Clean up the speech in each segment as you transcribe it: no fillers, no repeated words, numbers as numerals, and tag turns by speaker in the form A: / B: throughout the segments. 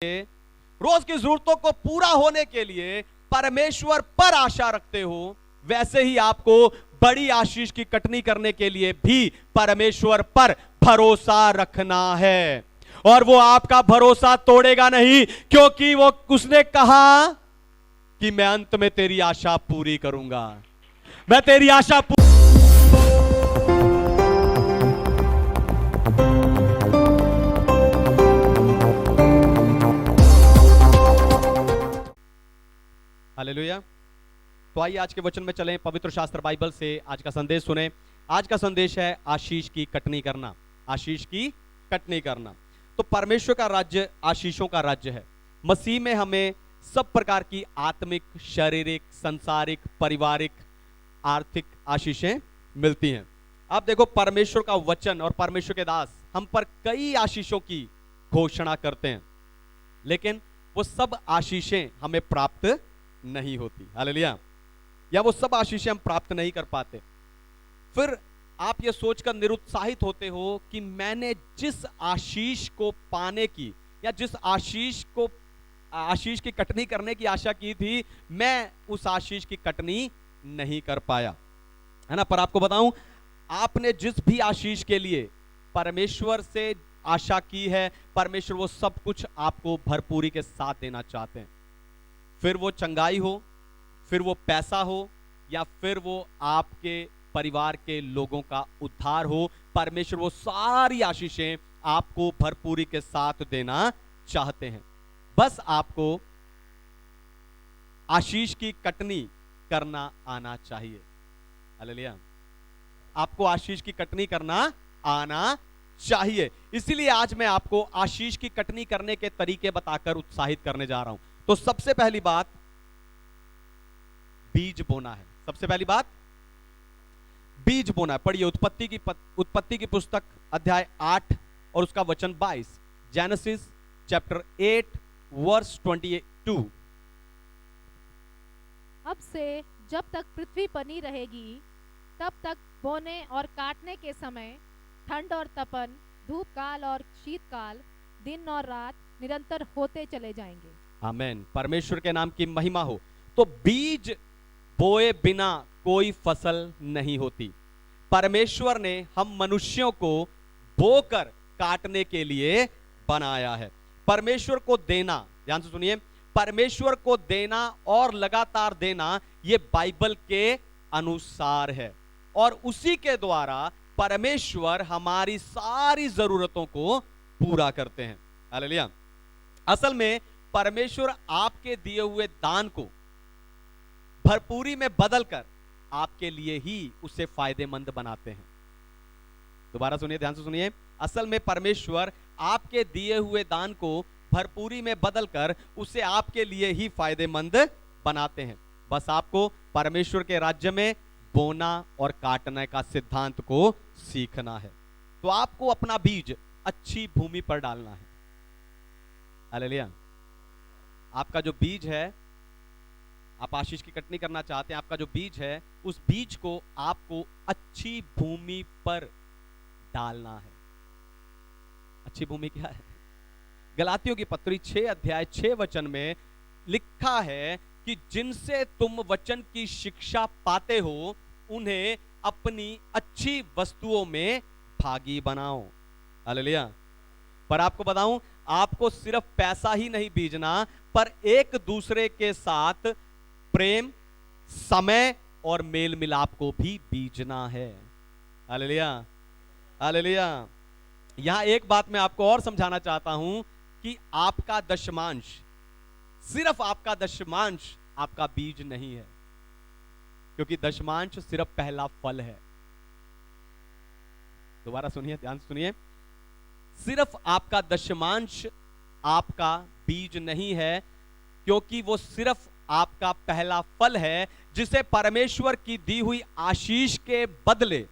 A: रोज की जरूरतों को पूरा होने के लिए परमेश्वर पर आशा रखते हो, वैसे ही आपको बड़ी आशीष की कटनी करने के लिए भी परमेश्वर पर भरोसा रखना है। और वो आपका भरोसा तोड़ेगा नहीं, क्योंकि वो उसने कहा कि मैं अंत में तेरी आशा पूरी करूंगा। मैं तेरी आशा हालेलुया। तो आइए आज के वचन में चलें, पवित्र शास्त्र बाइबल से आज का संदेश सुने। आज का संदेश है आशीष की कटनी करना। आशीष की कटनी करना। तो परमेश्वर का राज्य आशीषों का राज्य है। मसीह में हमें सब प्रकार की आत्मिक, शारीरिक, सांसारिक, पारिवारिक, आर्थिक आशीषें मिलती हैं। आप देखो, परमेश्वर का वचन और परमेश्वर के दास हम पर कई आशीषों की घोषणा करते हैं, लेकिन वो सब आशीषें हमें प्राप्त नहीं होती। हालेलुया। या वो सब आशीषें हम प्राप्त नहीं कर पाते। फिर आप ये सोचकर निरुत्साहित होते हो कि मैंने जिस आशीष को पाने की या जिस आशीष की कटनी करने की आशा की थी, मैं उस आशीष की कटनी नहीं कर पाया, है ना। पर आपको बताऊं, आपने जिस भी आशीष के लिए परमेश्वर से आशा की है, परमेश्वर वो सब कुछ आपको भरपूरी के साथ देना चाहते हैं। फिर वो चंगाई हो, फिर वो पैसा हो, या फिर वो आपके परिवार के लोगों का उद्धार हो, परमेश्वर वो सारी आशीषें आपको भरपूरी के साथ देना चाहते हैं। बस आपको आशीष की कटनी करना आना चाहिए। हालेलुया। आपको आशीष की कटनी करना आना चाहिए। इसीलिए आज मैं आपको आशीष की कटनी करने के तरीके बताकर उत्साहित करने जा रहा हूं। तो सबसे पहली बात, बीज बोना है। सबसे पहली बात, बीज बोना है। पढ़िए उत्पत्ति की पुस्तक अध्याय 8 और उसका वचन 22। Genesis chapter 8 verse 22।
B: अब से जब तक पृथ्वी बनी रहेगी, तब तक बोने और काटने के समय ठंड और तपन, धूप काल और शीतकाल, दिन और रात निरंतर होते चले जाएंगे।
A: आमीन। परमेश्वर के नाम की महिमा हो। तो बीज बोए बिना कोई फसल नहीं होती। परमेश्वर ने हम मनुष्यों को बोकर काटने के लिए बनाया है। परमेश्वर को देना, ध्यान से सुनिए, परमेश्वर को देना और लगातार देना, यह बाइबल के अनुसार है। और उसी के द्वारा परमेश्वर हमारी सारी जरूरतों को पूरा करते हैं। हालेलुया। असल में परमेश्वर आपके दिए हुए दान को भरपूरी में बदलकर आपके लिए ही उसे फायदेमंद बनाते हैं। दोबारा सुनिए, ध्यान से सुनिए। असल में परमेश्वर आपके दिए हुए दान को भरपूरी में बदलकर उसे आपके लिए ही फायदेमंद बनाते हैं। बस आपको परमेश्वर के राज्य में बोना और काटने का सिद्धांत को सीखना है। तो आपको अपना बीज अच्छी भूमि पर डालना है। हालेलुया। आपका जो बीज है, आप आशीष की कटनी करना चाहते हैं, आपका जो बीज है, उस बीज को आपको अच्छी भूमि पर डालना है। अच्छी भूमि क्या है? गलातियों की पत्री 6 अध्याय 6 वचन में लिखा है कि जिनसे तुम वचन की शिक्षा पाते हो, उन्हें अपनी अच्छी वस्तुओं में भागी बनाओ। हालेलुया। पर आपको बताऊं, आपको सिर्फ पैसा ही नहीं बीजना, पर एक दूसरे के साथ प्रेम, समय और मेल मिलाप को भी बीजना है। हालेलुया। हालेलुया। यहां एक बात मैं आपको और समझाना चाहता हूं कि आपका दशमांश, सिर्फ आपका दशमांश आपका बीज नहीं है, क्योंकि दशमांश सिर्फ पहला फल है। दोबारा सुनिए, ध्यान से सुनिए। सिर्फ आपका दशमांश आपका बीज नहीं है, क्योंकि वो सिर्फ आपका पहला फल है, जिसे परमेश्वर की दी हुई आशीष के बदले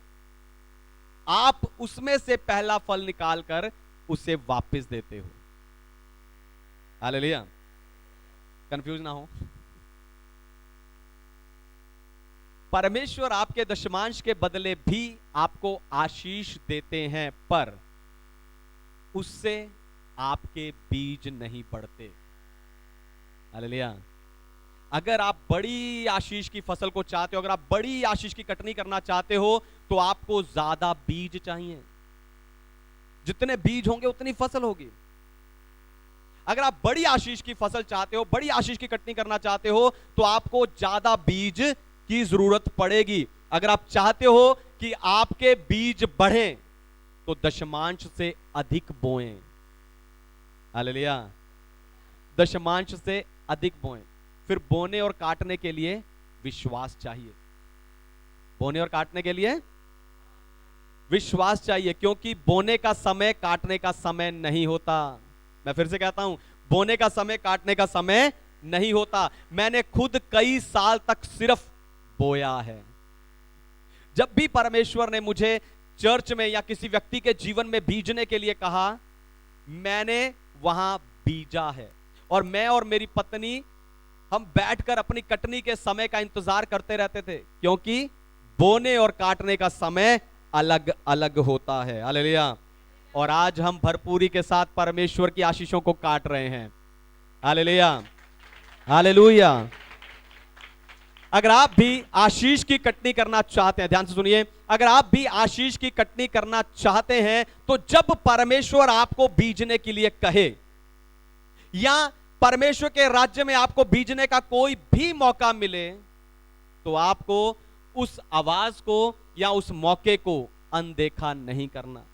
A: आप उसमें से पहला फल निकालकर उसे वापस देते हो। हालेलुया। कंफ्यूज ना हो। परमेश्वर आपके दशमांश के बदले भी आपको आशीष देते हैं, पर उससे आपके बीज नहीं बढ़ते। हालेलुया। अगर आप बड़ी आशीष की फसल को चाहते हो, अगर आप बड़ी आशीष की कटनी करना चाहते हो, तो आपको ज्यादा बीज चाहिए। जितने बीज होंगे उतनी फसल होगी। अगर आप बड़ी आशीष की फसल चाहते हो, बड़ी आशीष की कटनी करना चाहते हो, तो आपको ज्यादा बीज की जरूरत पड़ेगी। अगर आप चाहते हो कि आपके बीज बढ़ें, तो दशमांश से अधिक बोएं। हालेलुया। दशमांश से अधिक बोएं। फिर बोने और काटने के लिए विश्वास चाहिए। बोने और काटने के लिए विश्वास चाहिए, क्योंकि बोने का समय काटने का समय नहीं होता। मैं फिर से कहता हूं, बोने का समय काटने का समय नहीं होता। मैंने खुद कई साल तक सिर्फ बोया है। जब भी परमेश्वर ने मुझे चर्च में या किसी व्यक्ति के जीवन में बीजने के लिए कहा, मैंने वहां बीजा है। और मैं और मेरी पत्नी हम बैठकर अपनी कटनी के समय का इंतजार करते रहते थे, क्योंकि बोने और काटने का समय अलग अलग होता है। हालेलुया। और आज हम भरपूरी के साथ परमेश्वर की आशीषों को काट रहे हैं। हालेलुया। हालेलुया। अगर आप भी आशीष की कटनी करना चाहते हैं, ध्यान से सुनिए, अगर आप भी आशीष की कटनी करना चाहते हैं, तो जब परमेश्वर आपको बीजने के लिए कहे या परमेश्वर के राज्य में आपको बीजने का कोई भी मौका मिले, तो आपको उस आवाज को या उस मौके को अनदेखा नहीं करना,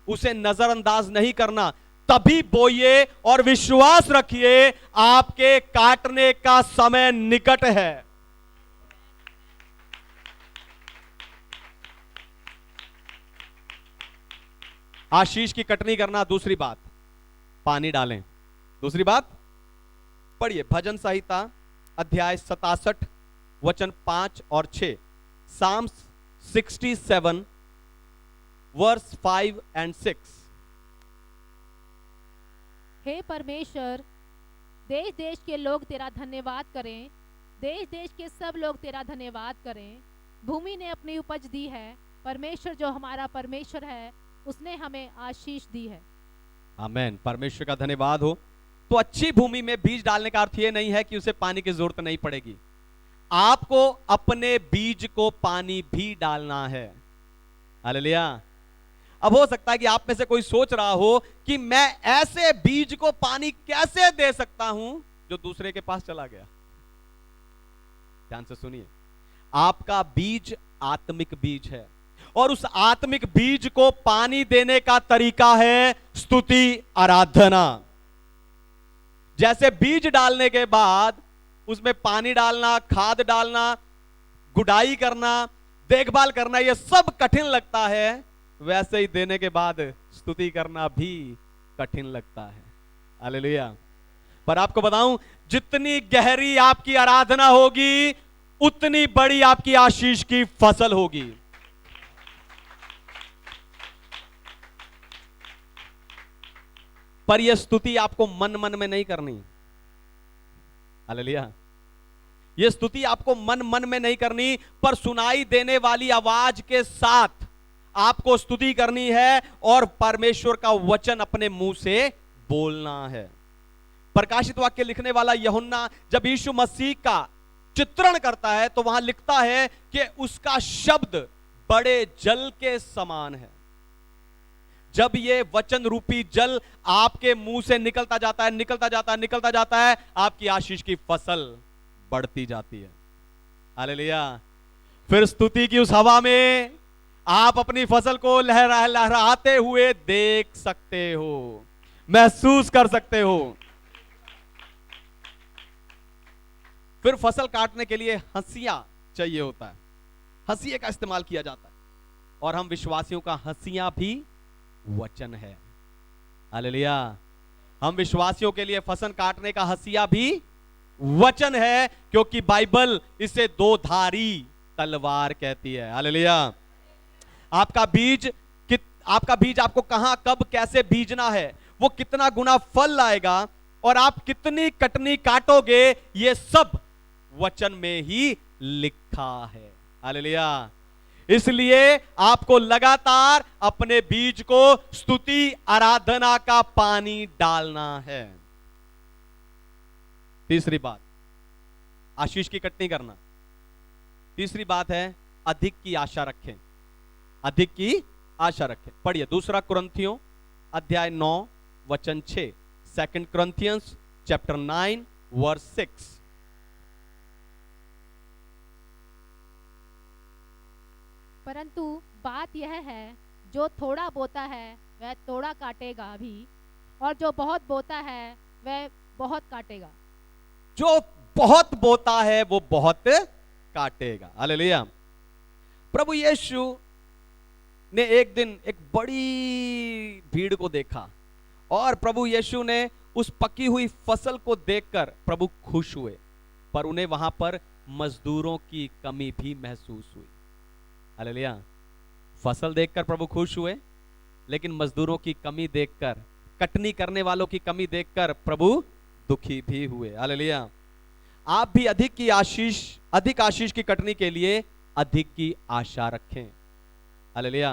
A: उसे नजरअंदाज नहीं करना। तभी बोइए और विश्वास रखिए, आपके काटने का समय निकट है। आशीष की कटनी करना। दूसरी बात, पानी डालें। दूसरी बात, पढ़िए भजन संहिता अध्याय 67 वचन 5 और 6। Sam's 67 verse 5 and 6।
B: हे परमेश्वर, देश देश के लोग तेरा धन्यवाद करें, देश देश के सब लोग तेरा धन्यवाद करें। भूमि ने अपनी उपज दी है, परमेश्वर जो हमारा परमेश्वर है उसने हमें आशीष दी है।
A: आमेन। परमेश्वर का धन्यवाद हो। तो अच्छी भूमि में बीज डालने का अर्थ यह नहीं है कि उसे पानी की जरूरत नहीं पड़ेगी। आपको अपने बीज को पानी भी डालना है। हालेलुया। अब हो सकता है कि आप में से कोई सोच रहा हो कि मैं ऐसे बीज को पानी कैसे दे सकता हूं जो दूसरे के पास चला गया। ध्यान से सुनिए, आपका बीज आत्मिक बीज है, और उस आत्मिक बीज को पानी देने का तरीका है स्तुति, आराधना। जैसे बीज डालने के बाद उसमें पानी डालना, खाद डालना, गुडाई करना, देखभाल करना, यह सब कठिन लगता है, वैसे ही देने के बाद स्तुति करना भी कठिन लगता है। हालेलुया। पर आपको बताऊं, जितनी गहरी आपकी आराधना होगी, उतनी बड़ी आपकी आशीष की फसल होगी। पर यह स्तुति आपको मन मन में नहीं करनी। हालेलुया। यह स्तुति आपको मन मन में नहीं करनी, पर सुनाई देने वाली आवाज के साथ आपको स्तुति करनी है, और परमेश्वर का वचन अपने मुंह से बोलना है। प्रकाशित वाक्य लिखने वाला यूहन्ना जब यीशु मसीह का चित्रण करता है, तो वहां लिखता है कि उसका शब्द बड़े जल के समान है। जब ये वचन रूपी जल आपके मुंह से निकलता जाता है, निकलता जाता है, निकलता जाता है, आपकी आशीष की फसल बढ़ती जाती है। हालेलुया। फिर स्तुति की उस हवा में आप अपनी फसल को लहराते हुए देख सकते हो, महसूस कर सकते हो। फिर फसल काटने के लिए हंसिया चाहिए होता है, हंसिया का इस्तेमाल किया जाता है, और हम विश्वासियों का हंसिया भी वचन है। हालेलुया। हम विश्वासियों के लिए फसल काटने का हंसिया भी वचन है, क्योंकि बाइबल इसे दो धारी तलवार कहती है। हालेलुया। आपका बीज आपको कहां, कब, कैसे बीजना है, वो कितना गुना फल लाएगा, और आप कितनी कटनी काटोगे, ये सब वचन में ही लिखा है। हालेलुया। इसलिए आपको लगातार अपने बीज को स्तुति आराधना का पानी डालना है। तीसरी बात, आशीष की कटनी करना। तीसरी बात है, अधिक की आशा रखें। अधिक की आशा रखें। पढ़िए दूसरा कुरिन्थियों अध्याय 9 वचन 6। Second Corinthians chapter 9 verse 6।
B: परंतु बात यह है, जो थोड़ा बोता है वह थोड़ा काटेगा भी, और जो बहुत बोता है वह बहुत काटेगा।
A: जो बहुत बोता है वो बहुत काटेगा। हालेलुया। प्रभु यीशु ने एक दिन एक बड़ी भीड़ को देखा और प्रभु यीशु ने उस पकी हुई फसल को देखकर प्रभु खुश हुए, पर उन्हें वहां पर मजदूरों की कमी भी महसूस हुई। हालेलुया। फसल देखकर प्रभु खुश हुए, लेकिन मजदूरों की कमी देखकर, कटनी करने वालों की कमी देखकर प्रभु दुखी भी हुए। हालेलुया। आप भी अधिक आशीष की कटनी के लिए अधिक की आशा रखें। हालेलुया।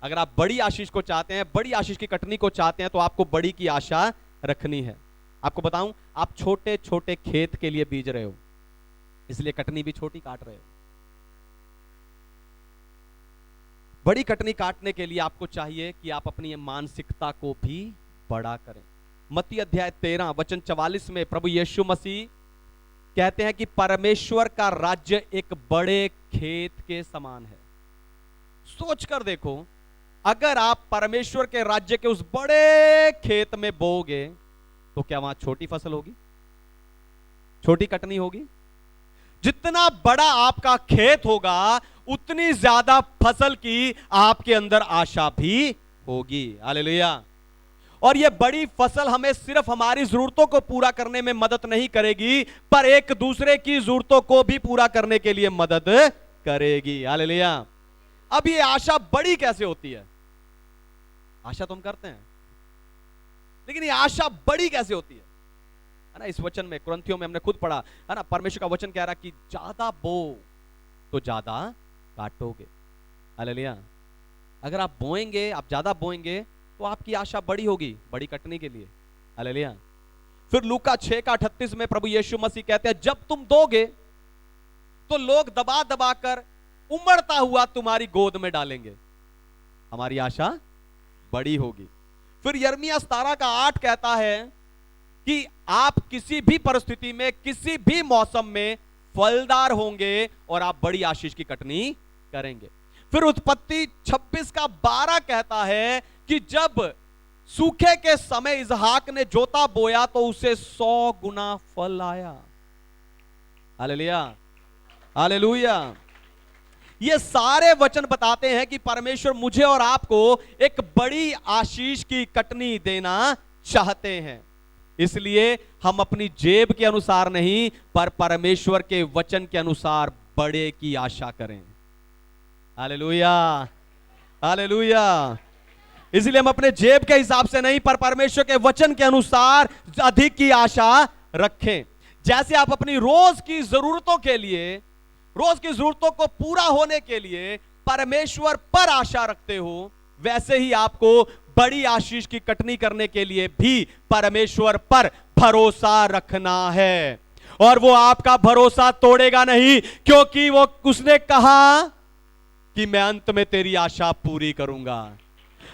A: अगर आप बड़ी आशीष को चाहते हैं, बड़ी आशीष की कटनी को चाहते हैं, तो आपको बड़ी की आशा रखनी है। आपको बताऊं, आप छोटे छोटे खेत के लिए बीज रहे हो, इसलिए कटनी भी छोटी काट रहे हो। बड़ी कटनी काटने के लिए आपको चाहिए कि आप अपनी मानसिकता को भी बड़ा करें। मत्ती अध्याय 13 वचन 44 में प्रभु यीशु मसीह कहते हैं कि परमेश्वर का राज्य एक बड़े खेत के समान है। सोच कर देखो, अगर आप परमेश्वर के राज्य के उस बड़े खेत में बोओगे तो क्या वहां छोटी फसल होगी, छोटी कटनी होगी? जितना बड़ा आपका खेत होगा उतनी ज्यादा फसल की आपके अंदर आशा भी होगी। हालेलुया। और यह बड़ी फसल हमें सिर्फ हमारी जरूरतों को पूरा करने में मदद नहीं करेगी, पर एक दूसरे की जरूरतों को भी पूरा करने के लिए मदद करेगी। हालेलुया। अब ये आशा बड़ी कैसे होती है? आशा तो हम करते हैं, लेकिन ये आशा बड़ी कैसे होती है ना? इस वचन में, कुरिन्थियों में हमने खुद पढ़ा है ना, परमेश्वर का वचन कह रहा कि ज्यादा बो तो ज्यादा काटोगे। हालेलुया। अगर आप बोएंगे, आप ज्यादा बोएंगे तो आपकी आशा बड़ी होगी, बड़ी कटनी के लिए। हालेलुया। फिर लूका 6:38 में प्रभु यीशु मसीह कहते हैं, जब तुम दोगे तो लोग दबा दबा कर उमड़ता हुआ तुम्हारी गोद में डालेंगे। हमारी आशा बड़ी होगी। फिर यिर्मयाह 17:8 कहता है कि आप किसी भी परिस्थिति में, किसी भी मौसम में फलदार होंगे और आप बड़ी आशीष की कटनी करेंगे। फिर उत्पत्ति 26:12 कहता है कि जब सूखे के समय इसहाक ने जोता बोया तो उसे 100 गुना फल आया। हालेलुया। हालेलुया। ये सारे वचन बताते हैं कि परमेश्वर मुझे और आपको एक बड़ी आशीष की कटनी देना चाहते हैं। इसलिए हम अपनी जेब के अनुसार नहीं, पर परमेश्वर के वचन के अनुसार बड़े की आशा करें। हालेलुया। हालेलुया। इसलिए हम अपने जेब के हिसाब से नहीं, पर परमेश्वर के वचन के अनुसार अधिक की आशा रखें। जैसे आप अपनी रोज की जरूरतों के लिए, रोज की जरूरतों को पूरा होने के लिए परमेश्वर पर आशा रखते हो, वैसे ही आपको बड़ी आशीष की कटनी करने के लिए भी परमेश्वर पर भरोसा रखना है। और वो आपका भरोसा तोड़ेगा नहीं, क्योंकि वो उसने कहा कि मैं अंत में तेरी आशा पूरी करूंगा,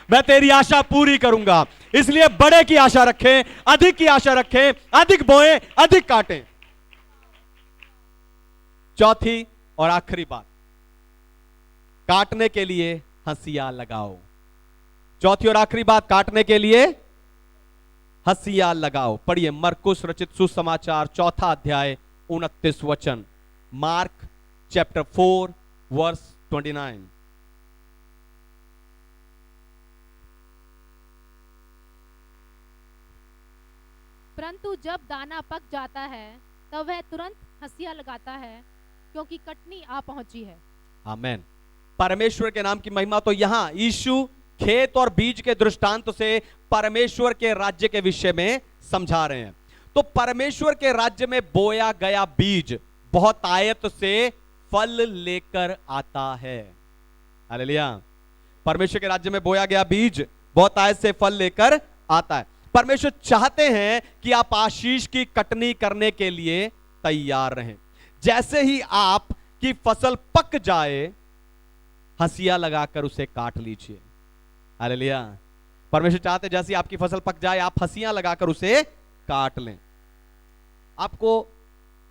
A: मैं तेरी आशा पूरी करूंगा। इसलिए बड़े की आशा रखें, अधिक की आशा रखें, अधिक बोएं, अधिक काटें। चौथी और आखिरी बात, काटने के लिए हंसिया लगाओ। चौथी और आखिरी बात, काटने के लिए हंसिया लगाओ। पढ़िए मरकुस रचित सुसमाचार 4 अध्याय 29 वचन। Mark chapter 4 verse 29।
B: परंतु जब दाना पक जाता है तब वह तुरंत हंसिया लगाता है, क्योंकि कटनी आ पहुंची है। आमेन।
A: परमेश्वर के नाम की महिमा। तो यहां यीशु खेत और बीज के दृष्टांत से परमेश्वर के राज्य के विषय में समझा रहे हैं। तो परमेश्वर के राज्य में बोया गया बीज बहुत आयत से फल लेकर आता है। हालेलुया। परमेश्वर के राज्य में बोया गया बीज बहुत आयत से फल लेकर आता है। परमेश्वर चाहते हैं कि आप आशीष की कटनी करने के लिए तैयार रहें। जैसे ही आप की फसल पक जाए, हंसिया लगाकर उसे काट लीजिए। हालेलुया। परमेश्वर चाहते हैं जैसे आपकी फसल पक जाए, आप हंसियां लगाकर उसे काट लें। आपको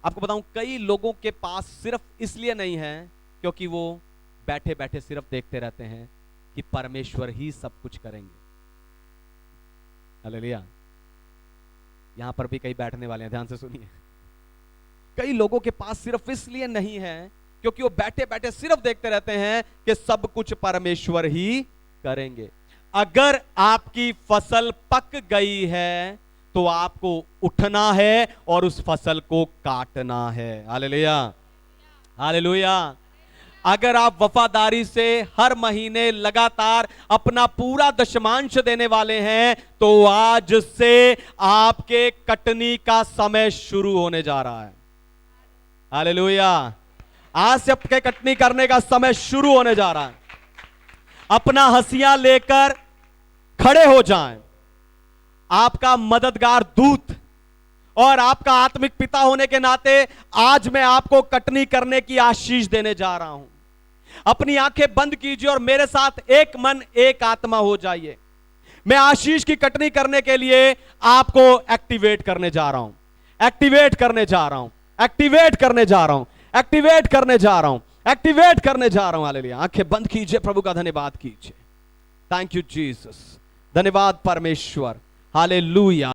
A: बताऊं, कई लोगों के पास सिर्फ इसलिए नहीं है क्योंकि वो बैठे बैठे सिर्फ देखते रहते हैं कि परमेश्वर ही सब कुछ करेंगे। हालेलुया। यहां पर भी कई बैठने वाले हैं, ध्यान से सुनिए। कई लोगों के पास सिर्फ इसलिए नहीं है क्योंकि वो बैठे बैठे सिर्फ देखते रहते हैं कि सब कुछ परमेश्वर ही करेंगे। अगर आपकी फसल पक गई है तो आपको उठना है और उस फसल को काटना है। Hallelujah, hallelujah. अगर आप वफादारी से हर महीने लगातार अपना पूरा दशमांश देने वाले हैं तो आज से आपके कटनी का समय शुरू होने जा रहा है। हालेलुया। आज से आपके कटनी करने का समय शुरू होने जा रहा है। अपना हंसियां लेकर खड़े हो जाएं। आपका मददगार दूत और आपका आत्मिक पिता होने के नाते आज मैं आपको कटनी करने की आशीष देने जा रहा हूं। अपनी आंखें बंद कीजिए और मेरे साथ एक मन एक आत्मा हो जाइए। मैं आशीष की कटनी करने के लिए आपको एक्टिवेट करने जा रहा हूं, एक्टिवेट करने जा रहा हूं, एक्टिवेट करने जा रहा हूं, एक्टिवेट करने जा रहा हूं, एक्टिवेट करने जा रहा हूं। हालेलुया। आंखें बंद कीजिए, प्रभु का धन्यवाद कीजिए। Thank you Jesus. धन्यवाद परमेश्वर। हालेलुया।